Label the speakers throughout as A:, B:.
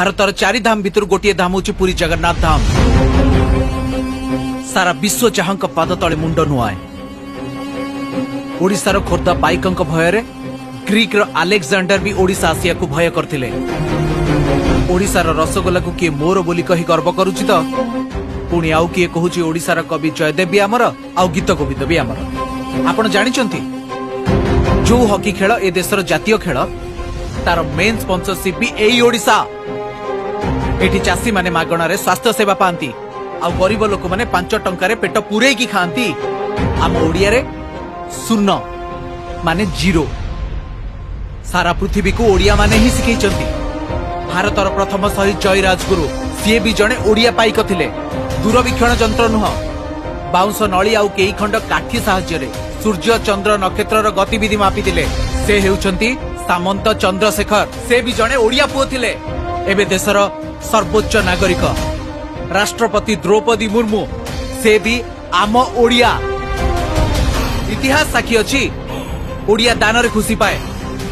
A: भारतर चारि धाम भितर गोटे धाम हूँ पुरी जगन्नाथ धाम। सारा विश्व जहां पाद तले मुंड नुआए। ओडिशार खोर्धा पाइकंक भୟରେ ग्रीक रो आलेक्सांडर भी ओडिशा आसिया को भय करथिले। ओडिशार रसगोला को किए मोर बोली कही गर्व करूची तो पुणी आउ किए कहूची ओडिशार कवि जयदेव भी आमर आउ गीत गोविंद भी आमर। आपण जानिचंती जो हॉकी खेल ए देशर जातीय खेल तार मेन स्पॉन्सरशिप भी एई ओडिशा। एठी चासी माने मागणारे स्वास्थ्य सेवा पांती आ गरीब लोक माने 5 टंकारे पेट पूरे की खांती। आम ओडिया रे शून्य माने जीरो। सारा पृथ्वी को ओडिया माने ही सिखैचंती। भारतर प्रथम शहीद जय राजगुरु सी भी जड़े ओडिया पाइक थिले। दूरवीक्षण जंत्र नुह बाउंस नली आउ केई खंड काठी साहाय्य सूर्य चंद्र नक्षत्र गतिविधि मापी थिले। से हेउचंती सामंत चंद्रशेखर। से भी जड़े ओडिया पुओ थिले। एबे देशर सर्वोच्च नागरिक राष्ट्रपति द्रौपदी मुर्मू से भी आम ओडिया। इतिहास साक्षी अछि ओडिया दान रे खुशी पाए।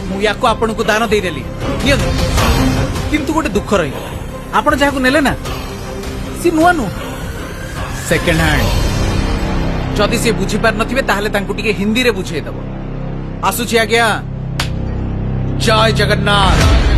A: मु याको आपन को दान दे देली किंतु गोटे दुख रही आपण जहां को नेले ना सी नुआ नु सेकंड हैंड। जदि से बुझी पार नथिबे ताहले तांको टिके हिंदी रे बुझे दबो। आसुची आज्ञा। जय जगन्नाथ।